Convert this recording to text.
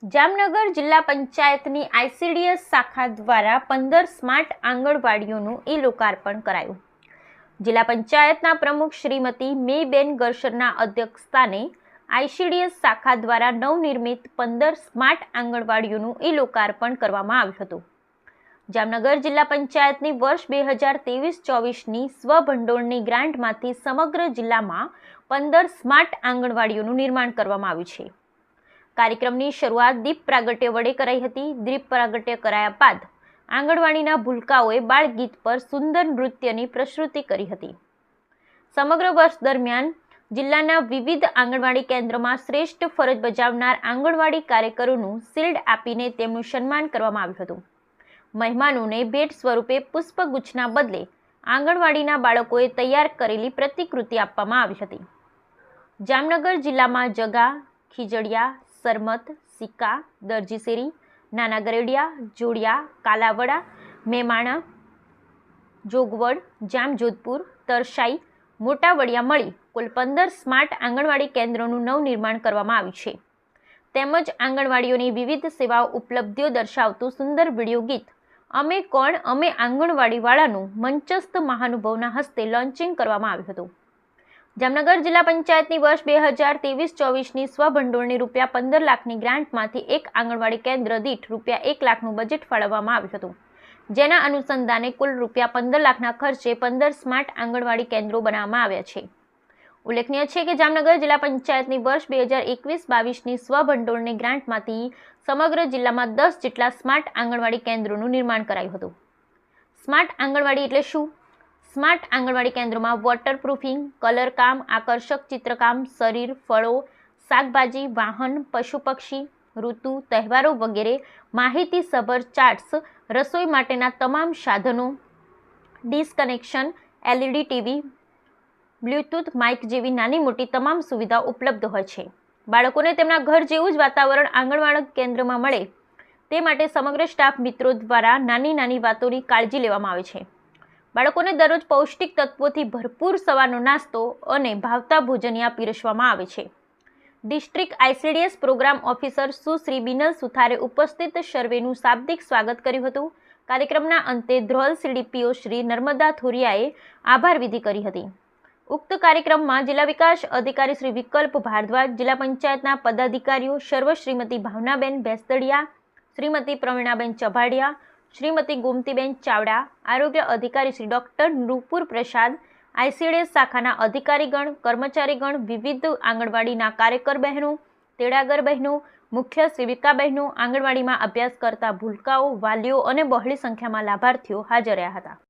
જામનગર જિલ્લા પંચાયતની આઈસીડીએસ શાખા દ્વારા 15 સ્માર્ટ આંગણવાડીઓનું ઈ-લોકાર્પણ કરાયું। જિલ્લા પંચાયતના પ્રમુખ શ્રીમતી મેઈબેન ગરશરના અધ્યક્ષસ્થાને આઈસીડીએસ શાખા દ્વારા નવનિર્મિત 15 સ્માર્ટ આંગણવાડીઓનું ઈ-લોકાર્પણ કરવામાં આવ્યું હતું। જામનગર જિલ્લા પંચાયતની વર્ષ 2023-24ની સ્વભંડોળની ગ્રાન્ટમાંથી સમગ્ર જિલ્લામાં 15 સ્માર્ટ આંગણવાડીઓનું નિર્માણ કરવામાં આવ્યું છે। કાર્યક્રમની શરૂઆત દીપ પ્રાગટ્ય વડે કરાઈ હતી। દીપ પ્રાગટ્ય કરાયા બાદ આંગણવાડીના ભૂલકાઓએ બાળગીત પર સુંદર નૃત્યની પ્રસ્તુતિ કરી હતી। સમગ્ર વર્ષ દરમિયાન જિલ્લાના વિવિધ આંગણવાડી કેન્દ્રોમાં શ્રેષ્ઠ ફરજ બજાવનાર આંગણવાડી કાર્યકરોનું શિલ્ડ આપીને તેમનું સન્માન કરવામાં આવ્યું હતું। મહેમાનોને ભેટ સ્વરૂપે પુષ્પગુચ્છના બદલે આંગણવાડીના બાળકોએ તૈયાર કરેલી પ્રતિકૃતિ આપવામાં આવી હતી। જામનગર જિલ્લામાં જગા, ખીજડીયા, સરમત, સિક્કા, દરજીશેરી, નાના ગરેડિયા, જોડિયા, કાલાવડા, મેમાણા, જોગવડ, જામજોધપુર, તરસાઈ, મોટા વડિયા મળી કુલ 15 સ્માર્ટ આંગણવાડી કેન્દ્રોનું નવનિર્માણ કરવામાં આવ્યું છે। તેમજ આંગણવાડીઓની વિવિધ સેવાઓ ઉપલબ્ધિઓ દર્શાવતું સુંદર વિડીયો ગીત અમે કોણ અમે આંગણવાડીવાળાનું મંચસ્થ મહાનુભાવના હસ્તે લોન્ચિંગ કરવામાં આવ્યું હતું। જામનગર જિલ્લા પંચાયતની વર્ષ 2023-24ની સ્વભંડોળની ₹15 લાખની ગ્રાન્ટમાંથી એક આંગણવાડી કેન્દ્ર દીઠ ₹1 લાખનું બજેટ ફાળવવામાં આવ્યું હતું, જેના અનુસંધાને કુલ ₹15 લાખના ખર્ચે 15 સ્માર્ટ આંગણવાડી કેન્દ્રો બનાવવામાં આવ્યા છે। ઉલ્લેખનીય છે કે જામનગર જિલ્લા પંચાયતની વર્ષ 2021-22ની સ્વભંડોળની ગ્રાન્ટમાંથી સમગ્ર જિલ્લામાં 10 જેટલા સ્માર્ટ આંગણવાડી કેન્દ્રોનું નિર્માણ કરાયું હતું। સ્માર્ટ આંગણવાડી એટલે શું? સ્માર્ટ આંગણવાડી કેન્દ્રોમાં વોટરપ્રૂફિંગ, કલરકામ, આકર્ષક ચિત્રકામ, શરીર, ફળો, શાકભાજી, વાહન, પશુ પક્ષી, ઋતુ, તહેવારો વગેરે માહિતીસભર ચાર્ટ્સ, રસોઈ માટેના તમામ સાધનો, dish connection, LED TV, Bluetooth mic જેવી નાની મોટી તમામ સુવિધાઓ ઉપલબ્ધ હોય છે। બાળકોને તેમના ઘર જેવું જ વાતાવરણ આંગણવાડી કેન્દ્રમાં મળે તે માટે સમગ્ર સ્ટાફ મિત્રો દ્વારા નાની નાની વાતોની કાળજી લેવામાં આવે છે। બાળકોને દરરોજ પૌષ્ટિક તત્વોથી ભરપૂર સવારનો નાસ્તો અને ભાવતા ભોજનિયા પીરસવામાં આવે છે। ડિસ્ટ્રિક્ટ આઈસીડીએસ પ્રોગ્રામ ઓફિસર સુશ્રી બિનલ સુથારે ઉપસ્થિત સર્વેનું શાબ્દિક સ્વાગત કર્યું હતું। કાર્યક્રમના અંતે ધ્રોલ સીડીપીઓ શ્રી નર્મદા થોરિયાએ આભાર વિધિ કરી હતી। ઉક્ત કાર્યક્રમમાં જિલ્લા વિકાસ અધિકારી શ્રી વિકલ્પ ભારદ્વાજ, જિલ્લા પંચાયતના પદાધિકારીઓ સર્વ શ્રીમતી ભાવનાબેન ભેંસદડિયા, શ્રીમતી પ્રવીણાબેન ચભાડિયા, શ્રીમતી ગોમતીબેન ચાવડા, આરોગ્ય અધિકારી શ્રી ડોક્ટર નૃપુર પ્રસાદ, આઈસીડીએસ શાખાના અધિકારીગણ, કર્મચારીગણ, વિવિધ આંગણવાડીના કાર્યકર બહેનો, તેડાગર બહેનો, મુખ્ય સેવિકા બહેનો, આંગણવાડીમાં અભ્યાસ કરતા ભૂલકાઓ, વાલીઓ અને બહોળી સંખ્યામાં લાભાર્થીઓ હાજર રહ્યા હતા।